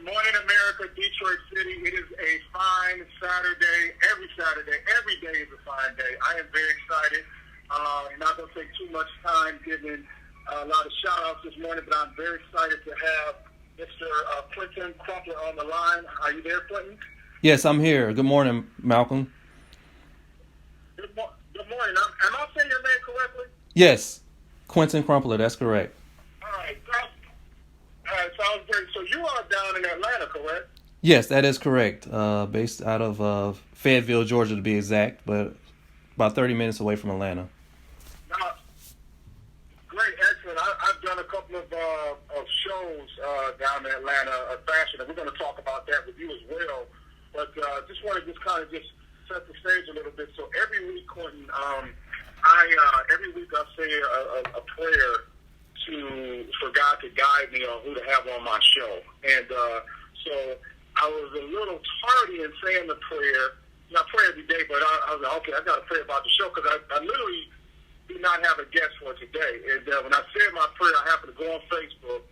Good morning, America, Detroit City. It is a fine Saturday. Every day is a fine day. I am very excited. I'm not going to take too much time giving a lot of shout-outs this morning, but I'm very excited to have Mr. Quentin Crumpler on the line. Are you there, Quentin? Yes, I'm here. Good morning, Malcolm. Good morning. Am I saying your name correctly? Yes, Quentin Crumpler, that's correct. All right, sounds great. So you are down in Atlanta, correct? Yes, that is correct. Based out of Fayetteville, Georgia to be exact, but about 30 minutes away from Atlanta. Great, excellent. I've done a couple of shows down in Atlanta, fashion, and we're going to talk about that with you as well. But just want to kind of set the stage a little bit. So every week, Quentin, every week I say a prayer for God to guide me on who to have on my show. And so I was a little tardy in saying the prayer. I pray every day, but I was like, okay, I got to pray about the show because I literally do not have a guest for today. And when I said my prayer, I happened to go on Facebook,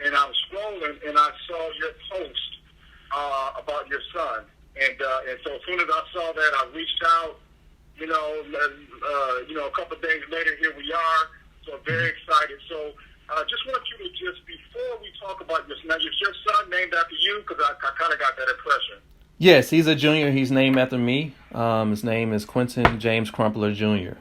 and I was scrolling, and I saw your post about your son. And so as soon as I saw that, I reached out. A couple of days later, here we are. So I'm very excited. So just want you to before we talk about your son, is your son named after you? Because I kind of got that impression. Yes, he's a junior. He's named after me. His name is Quentin James Crumpler Jr.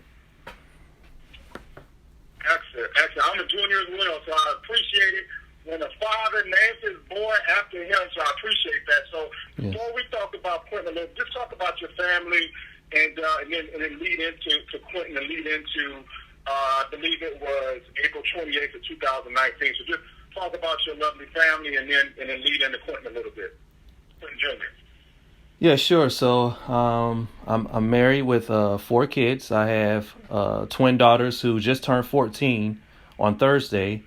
Excellent. I'm a junior as well, so I appreciate it when a father names his boy after him, so I appreciate that. So before we talk about Quentin, just talk about your family and then lead into Quentin and lead into, I believe it was April 28th of 2019. So just talk about your lovely family and then lead into Quentin a little bit. Quentin Jr. Yeah, sure. So I'm married with 4 kids. I have twin daughters who just turned 14 on Thursday.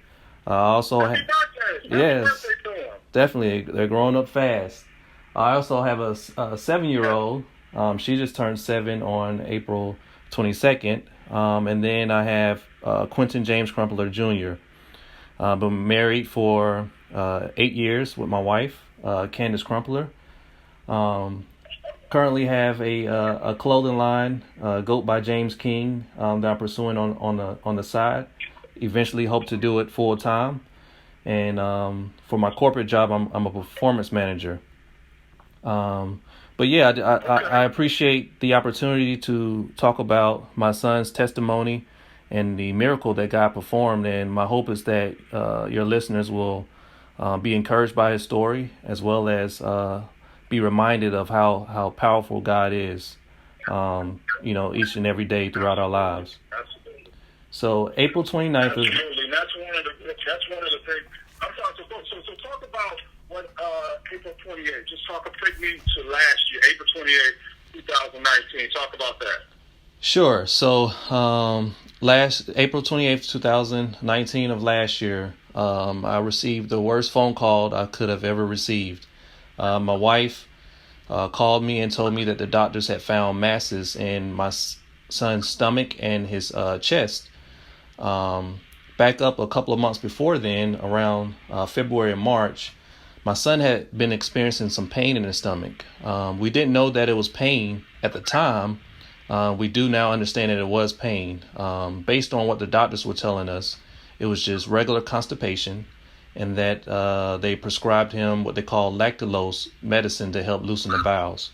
I also Happy birthday! Yes, Happy birthday to them. definitely. They're growing up fast. I also have a 7-year-old. She just turned 7 on April 22nd. And then I have Quentin James Crumpler Jr. Been married for 8 years with my wife, Candace Crumpler. Currently have a clothing line, Goat by James King, that I'm pursuing on the side. Eventually hope to do it full time. And for my corporate job, I'm a performance manager. But yeah, I appreciate the opportunity to talk about my son's testimony and the miracle that God performed. And my hope is that your listeners will be encouraged by his story, as well as be reminded of how powerful God is, each and every day throughout our lives. Absolutely. So April 29th. Absolutely. That's one of the things. I'm sorry. So talk about what April 28th. Just take me to last year, April 28th, 2019. Talk about that. Sure. So last April 28th, 2019 of last year, I received the worst phone call I could have ever received. My wife called me and told me that the doctors had found masses in my son's stomach and his chest. Back up a couple of months before then, around February and March, my son had been experiencing some pain in his stomach. We didn't know that it was pain at the time. We do now understand that it was pain. Based on what the doctors were telling us, it was just regular constipation, and that they prescribed him what they call lactulose medicine to help loosen the bowels.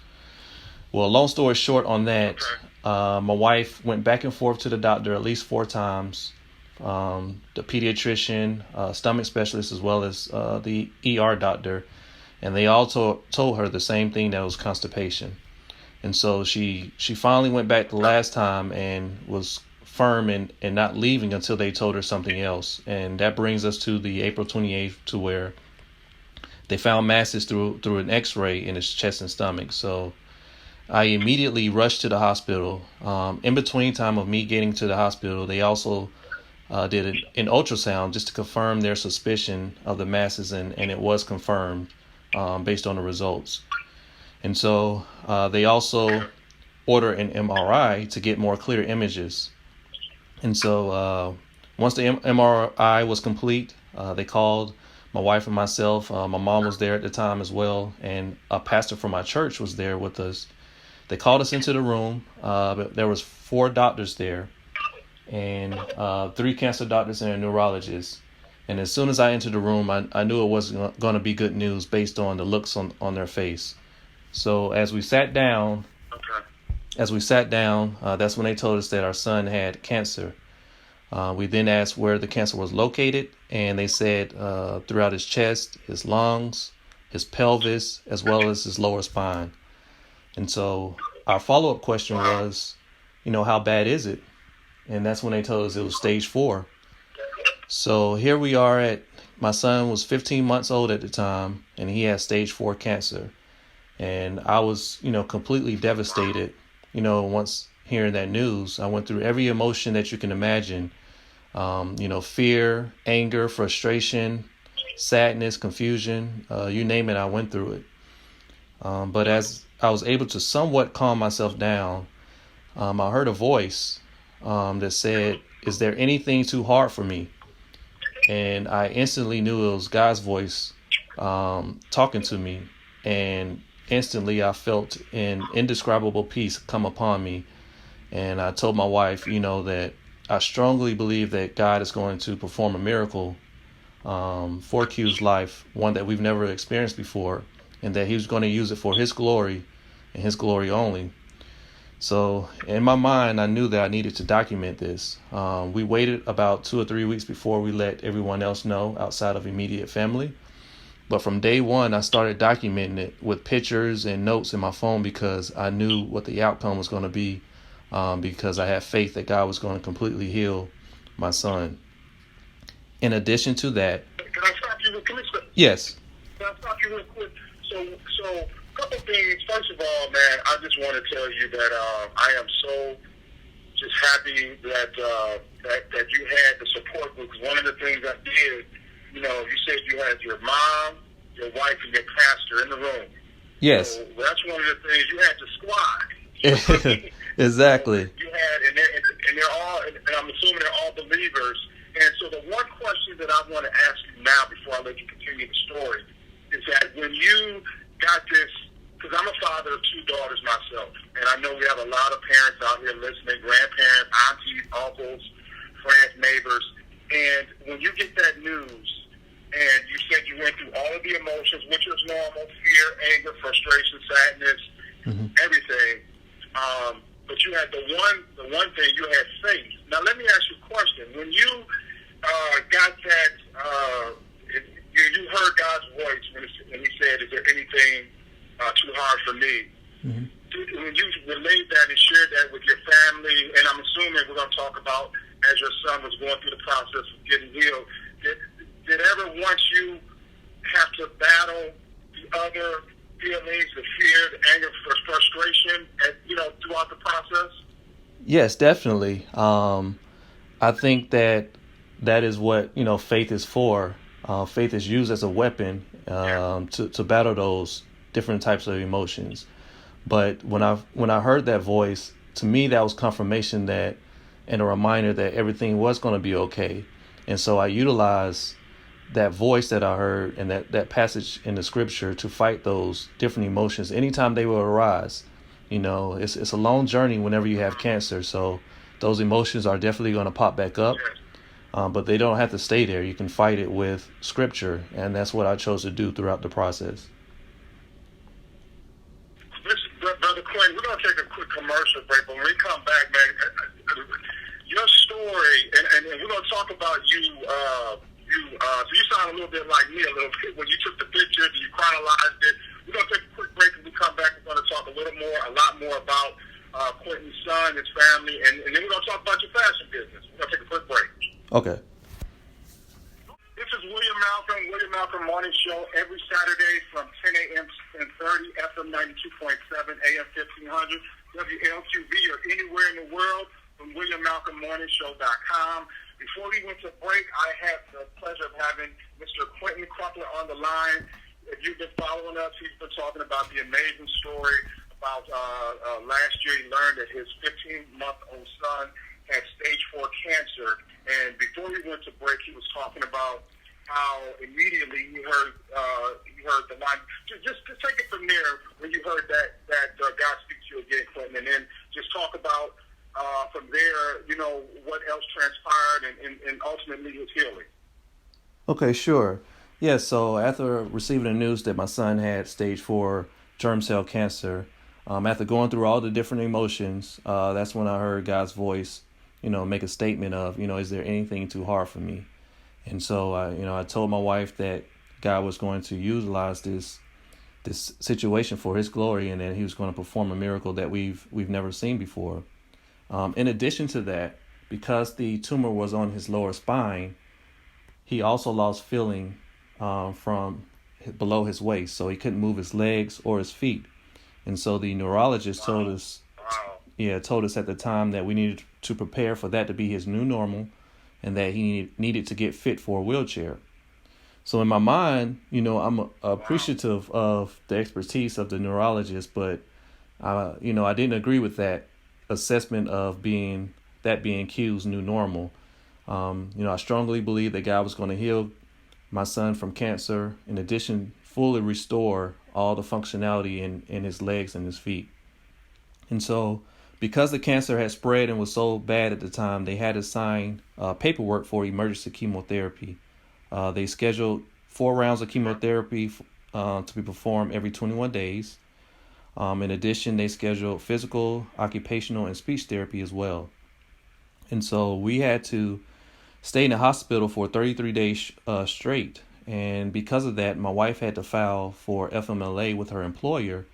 Well, long story short on that, my wife went back and forth to the doctor at least 4 times, the pediatrician, stomach specialist, as well as the ER doctor, and they all told her the same thing, that was constipation. And so she finally went back the last time and was firm in not leaving until they told her something else. And that brings us to the April 28th, to where they found masses through an x-ray in his chest and stomach. So I immediately rushed to the hospital. In between time of me getting to the hospital, they also did an ultrasound just to confirm their suspicion of the masses, and it was confirmed based on the results. And so they also ordered an MRI to get more clear images. And so once the MRI was complete, they called my wife and myself. My mom was there at the time as well, and a pastor from my church was there with us. They called us into the room. There was 4 doctors there, and 3 cancer doctors and a neurologist. And as soon as I entered the room, I knew it wasn't going to be good news based on the looks on their face. So as we sat down, that's when they told us that our son had cancer. We then asked where the cancer was located, and they said throughout his chest, his lungs, his pelvis, as well as his lower spine. And so our follow-up question was, how bad is it? And that's when they told us it was stage 4. So here we are my son was 15 months old at the time, and he had stage 4 cancer. And I was, completely devastated. Once hearing that news, I went through every emotion that you can imagine. Fear, anger, frustration, sadness, confusion, you name it, I went through it. But as I was able to somewhat calm myself down, I heard a voice that said, "Is there anything too hard for me?" And I instantly knew it was God's voice talking to me. And instantly I felt an indescribable peace come upon me. And I told my wife, that I strongly believe that God is going to perform a miracle for Q's life, one that we've never experienced before, and that he was going to use it for his glory and his glory only. So in my mind, I knew that I needed to document this. We waited about 2 or 3 weeks before we let everyone else know outside of immediate family. But from day one, I started documenting it with pictures and notes in my phone because I knew what the outcome was going to be, because I had faith that God was going to completely heal my son. In addition to that... Can I stop you? Yes. Can I stop you real quick? So a couple things. First of all, man, I just want to tell you that I am so just happy that you had the support, because one of the things I did, you said you had your mom, your wife, and your pastor in the room. Yes. So that's one of the things. You had the squad. Exactly. You had, and they're all, and I'm assuming they're all believers. And so the one question that I want to ask you now, before I let you continue the story, is that when you got this, because I'm a father of 2 daughters myself, and I know we have a lot of parents out here listening, grandparents, aunties, uncles, friends, neighbors, and when you get that news, and you said you went through all of the emotions, which is normal: fear, anger, frustration, sadness, everything. But you had the one thing, you had faith. Now let me ask you a question. When you got that, you heard God's voice when he said, "Is there anything too hard for me?" When you relayed that and shared that with your family, and I'm assuming we're going to talk about as your son was going through the process of getting healed, did ever once you have to battle the other feelings, the fear, the anger, frustration, throughout the process? Yes, definitely. I think that is what, faith is for. Faith is used as a weapon to battle those different types of emotions. But when I heard that voice, to me, that was confirmation that, and a reminder that everything was going to be okay. And so I utilized that voice that I heard and that passage in the scripture to fight those different emotions anytime they will arise. It's a long journey whenever you have cancer. So those emotions are definitely going to pop back up, but they don't have to stay there. You can fight it with scripture, and that's what I chose to do throughout the process. Listen, Brother Quinn, we're going to take a quick commercial break, but when we come back, man, your story, and we're going to talk about you. So you sound a little bit like me a little bit when you took the pictures and you chronologed it. We're going to take a quick break, and we come back. We're going to talk a lot more about Quentin's son, his family, and then we're going to talk about your fashion business. We're going to take a quick break. Okay. This is William Malcolm Morning Show, every Saturday from 10 a.m. to 10:30, FM 92.7, AM 1500, WLQV, or anywhere in the world from WilliamMalcolmMorningshow.com. Before we went to break, I had the pleasure of having Mr. Quentin Crumpler on the line. If you've been following us, he's been talking about the amazing story about last year he learned that his 15-month-old son had stage 4 cancer. And before we went to break, he was talking about how immediately you heard the line. Just take it from there when you heard that God speaks to you again, Clinton, and then just talk about from there, what else transpired and ultimately his healing. Okay, sure. Yeah, so after receiving the news that my son had stage 4 germ cell cancer, after going through all the different emotions, that's when I heard God's voice, make a statement of, is there anything too hard for me? And so I told my wife that God was going to utilize this situation for His glory, and that He was going to perform a miracle that we've never seen before. In addition to that, because the tumor was on his lower spine, he also lost feeling from below his waist, so he couldn't move his legs or his feet. And so the neurologist told us at the time that we needed to prepare for that to be his new normal, and that he needed to get fit for a wheelchair. So in my mind, I'm appreciative of the expertise of the neurologist, but I didn't agree with that assessment of being Q's new normal. I strongly believe that God was going to heal my son from cancer, in addition, fully restore all the functionality in his legs and his feet. And so, because the cancer had spread and was so bad at the time, they had to sign paperwork for emergency chemotherapy. They scheduled 4 rounds of chemotherapy to be performed every 21 days. In addition, they scheduled physical, occupational, and speech therapy as well. And so we had to stay in the hospital for 33 days straight. And because of that, my wife had to file for FMLA with her employer.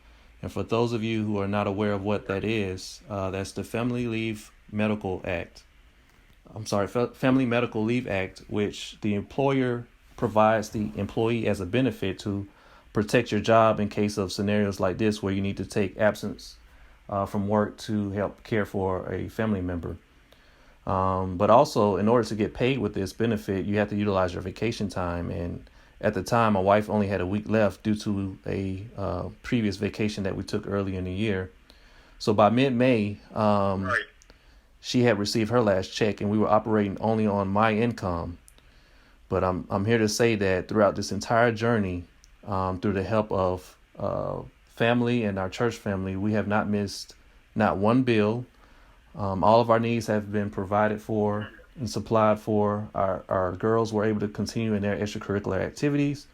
And for those of you who are not aware of what that is, that's the Family Medical Leave Act, which the employer provides the employee as a benefit to protect your job in case of scenarios like this, where you need to take absence from work to help care for a family member. But also, in order to get paid with this benefit, you have to utilize your vacation time. And at the time, my wife only had a week left due to a previous vacation that we took early in the year. So by mid-May, she had received her last check, and we were operating only on my income. But I'm here to say that throughout this entire journey, through the help of family and our church family, we have not missed not one bill. All of our needs have been provided for and supplied for. Our girls were able to continue in their extracurricular activities.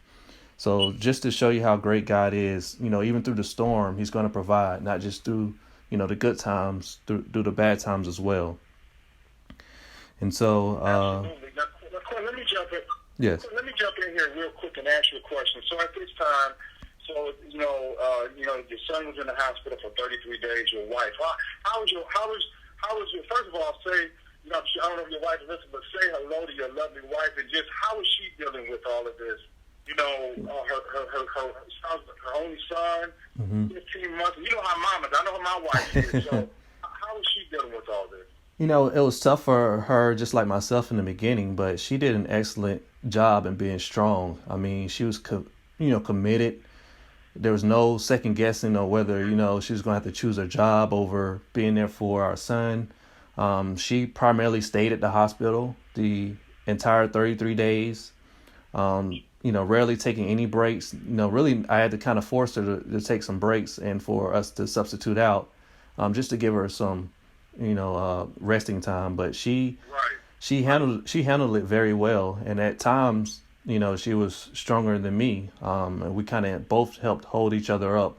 So just to show you how great God is, even through the storm, He's going to provide, not just through, the good times, through the bad times as well. And so, absolutely. Now, let me jump in. Yes. Let me jump in here real quick and ask you a question. So at this time, your son was in the hospital for 33 days. Your wife, how was your? First of all, say, I don't know if your wife listens, but say hello to your lovely wife, and just how is she dealing with all of this? Her only son, 15 months. You know how mama. I know how my wife is. So how is she dealing with all this? It was tough for her, just like myself in the beginning, but she did an excellent job in being strong. I mean, she was, committed. There was no second guessing of whether, she was going to have to choose her job over being there for our son. She primarily stayed at the hospital the entire 33 days, rarely taking any breaks. Really, I had to kind of force her to take some breaks and for us to substitute out, just to give her some, resting time. But she handled it very well. And at times, she was stronger than me. And we kind of both helped hold each other up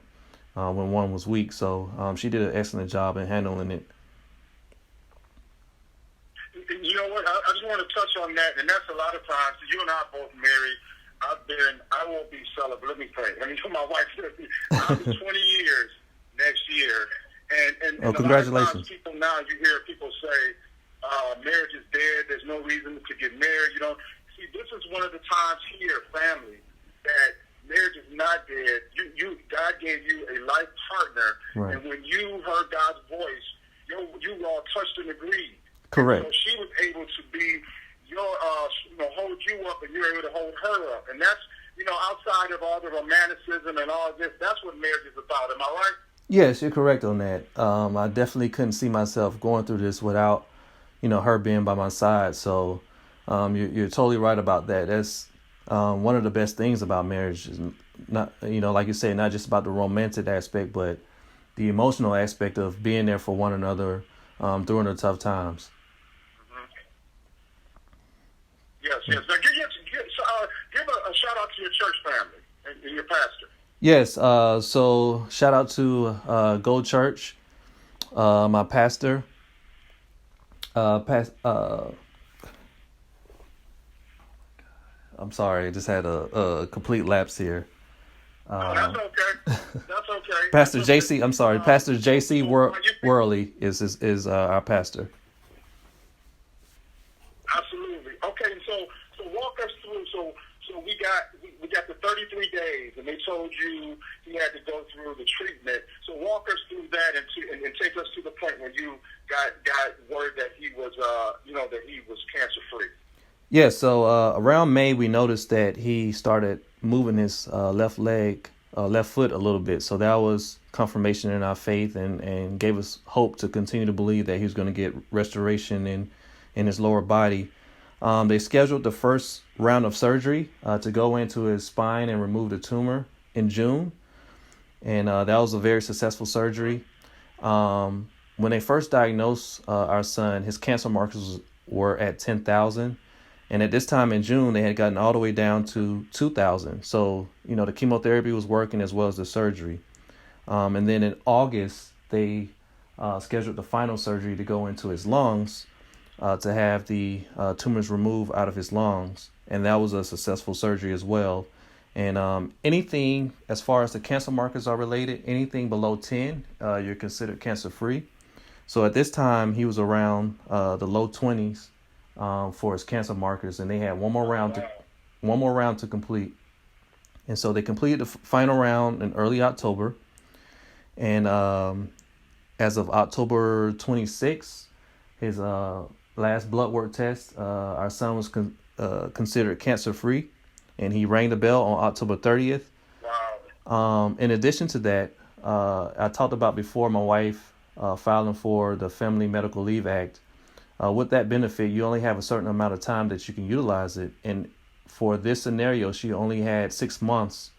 when one was weak. So she did an excellent job in handling it. You know what? I just want to touch on that, and that's a lot of times. You and I are both married. I won't be celibate. Let me pray. My wife said I'll be 20 years next year. And congratulations. A lot of times you hear people say, marriage is dead. There's no reason to get married. See, this is one of the times here, family, that marriage is not dead. God gave you a life partner, right. And when you heard God's voice, you all touched and agreed. Correct. So she was able to be hold you up, and you're able to hold her up, and that's outside of all the romanticism and all this. That's what marriage is about. Am I right? Yes, you're correct on that. I definitely couldn't see myself going through this without, her being by my side. So, you're totally right about that. one of the best things about marriage is not, like you said, not just about the romantic aspect, but the emotional aspect of being there for one another during the tough times. Yes, yes. Now, give a shout out to your church family and your pastor. Yes. So shout out to Go Church, my pastor. I'm sorry, I just had a complete lapse here. That's okay. That's okay. Pastor JC, I'm sorry, Pastor JC Worley is our pastor. Absolutely. Okay, so walk us through. So we got the 33 days, and they told you you had to go through the treatment. So walk us through that and take us to the point where you got word that he was that he was cancer free. Yeah. So around May, we noticed that he started moving his left foot a little bit. So that was confirmation in our faith and gave us hope to continue to believe that he was going to get restoration in his lower body. They scheduled the first round of surgery to go into his spine and remove the tumor in June. And that was a very successful surgery. When they first diagnosed our son, his cancer markers were at 10,000. And at this time in June, they had gotten all the way down to 2,000. So, the chemotherapy was working as well as the surgery. And then in August, they scheduled the final surgery to go into his lungs to have the tumors removed out of his lungs. And that was a successful surgery as well. And anything, as far as the cancer markers are related, anything below 10, you're considered cancer free. So at this time, he was around the low 20s for his cancer markers, and they had one more round to complete. And so they completed the final round in early October. And as of October 26th, his last blood work test, our son was considered cancer free, and he rang the bell on October 30th. Wow. In addition to that, I talked about before my wife filing for the Family Medical Leave Act. With that benefit, you only have a certain amount of time that you can utilize it. And for this scenario, she only had 6 months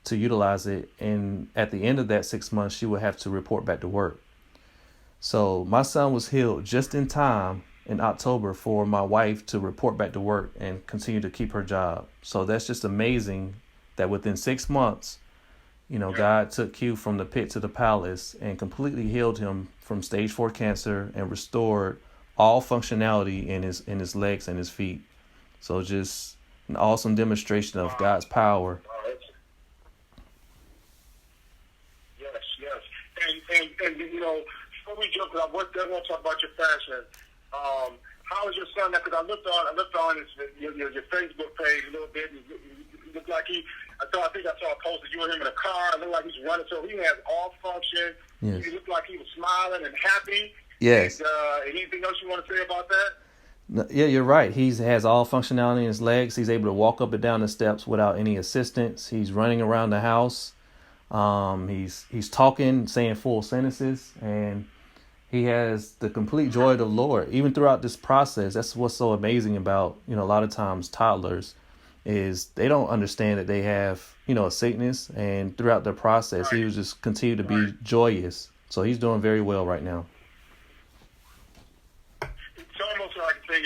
to utilize it. And at the end of that 6 months, she would have to report back to work. So my son was healed just in time in October for my wife to report back to work and continue to keep her job. So that's just amazing that within 6 months, God took Q from the pit to the palace and completely healed him from stage 4 cancer and restored all functionality in his legs and his feet. So just an awesome demonstration of God's power. Yes. And before we jump, I want to talk about your fashion. How is your son? Because I looked on your Facebook page a little bit. And it looked like I think I saw a post of you and him in a car. It looked like he's running, so he has all function. Yes. He looked like he was smiling and happy. Yes. And, anything else you want to say about that? Yeah, you're right. He has all functionality in his legs. He's able to walk up and down the steps without any assistance. He's running around the house. He's talking, saying full sentences, and he has the complete joy of the Lord. Even throughout this process, that's what's so amazing about, a lot of times toddlers is they don't understand that they have, a sickness, and throughout the process, he was just continue to be joyous. So he's doing very well right now. It's almost like saying,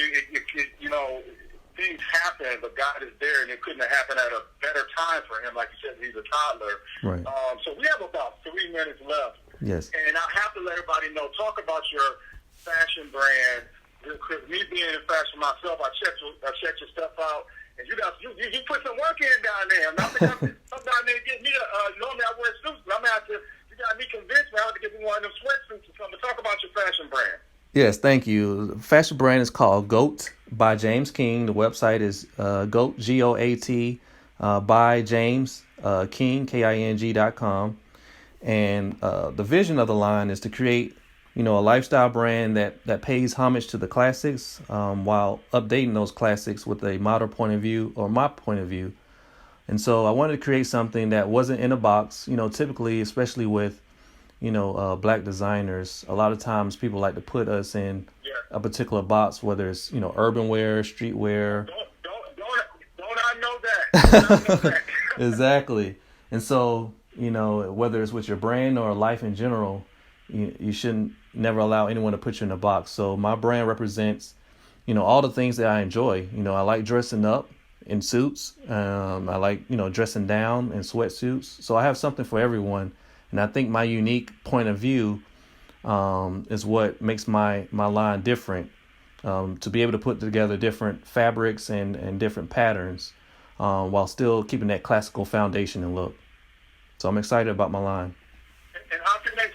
things happen, but God is there, and it couldn't have happened at a better time for him. Like you said, he's a toddler. Right. So we have about 3 minutes left. Yes. And I have to let everybody know, talk about your fashion brand. Because me being in fashion myself, I checked your stuff out. And you put some work in down there. I'm down there getting me normally I wear suits, but you got me convinced now to get me one of them sweatsuits or something. Talk about your fashion brand. Yes, thank you. The fashion brand is called GOAT by James King. The website is GOAT, GOAT, by James King, KING.com. And the vision of the line is to create, a lifestyle brand that pays homage to the classics while updating those classics with a modern point of view, or my point of view. And so I wanted to create something that wasn't in a box. Typically, especially with Black designers, a lot of times people like to put us in a particular box, whether it's urban wear, street wear. Don't I know that? Exactly. And so, whether it's with your brand or life in general, you shouldn't never allow anyone to put you in a box. So my brand represents, all the things that I enjoy. I like dressing up in suits. I like, dressing down in sweatsuits. So I have something for everyone. And I think my unique point of view is what makes my line different. To be able to put together different fabrics and different patterns while still keeping that classical foundation and look. So I'm excited about my line. And how can they?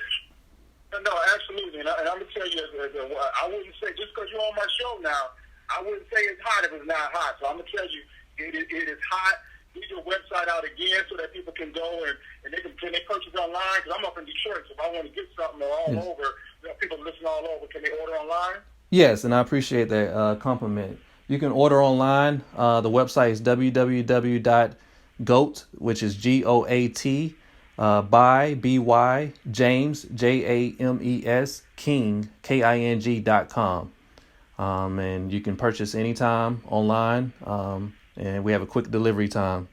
No, absolutely. And I'm gonna tell you, I wouldn't say just because you're on my show now, I wouldn't say it's hot if it's not hot. So I'm gonna tell you, it is hot. Get your website out again so that people can go and can they purchase online? Because I'm up in Detroit, so if I want to get something all over, people listen all over. Can they order online? Yes, and I appreciate that compliment. You can order online. The website is www.goat, which is GOAT, by BY James JAMES King KING.com. And you can purchase anytime online. And we have a quick delivery time.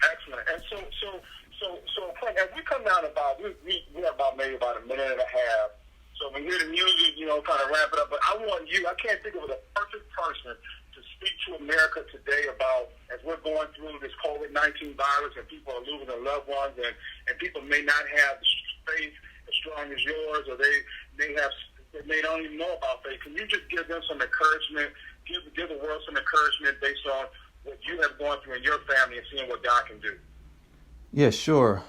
Excellent. And so, Clint, as we come down we have maybe about a minute and a half. So when you hear the music, kind of wrap it up. But I want you, I can't think of a perfect person to speak to America today about, as we're going through this COVID-19 virus and people are losing their loved ones and people may not have the faith as strong as yours, or they don't even know about faith. Can you just give them some encouragement, give the world some encouragement based on what you have gone through in your family and seeing what God can do? Yeah, sure.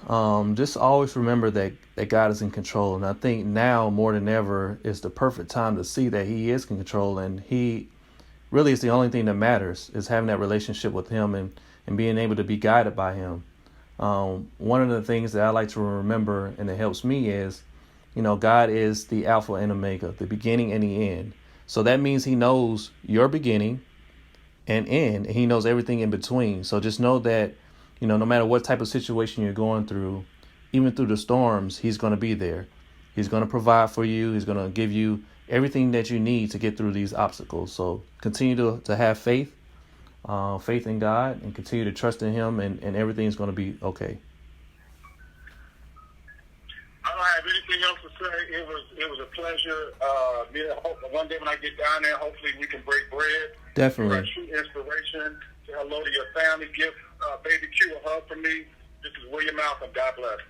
Just always remember that God is in control. And I think now more than ever is the perfect time to see that he is in control. And he really is the only thing that matters, is having that relationship with him and being able to be guided by him. One of the things that I like to remember and it helps me is, God is the Alpha and Omega, the beginning and the end. So that means he knows your beginning and end, and he knows everything in between. So just know that, no matter what type of situation you're going through, even through the storms, he's going to be there. He's going to provide for you. He's going to give you everything that you need to get through these obstacles. So continue to have faith in God, and continue to trust in him, and everything's going to be okay. I don't have anything else to say. It was a pleasure. One day when I get down there, hopefully we can break bread. Definitely. True inspiration. Say hello to your family. Give Baby Q a hug from me. This is William Malcolm. God bless.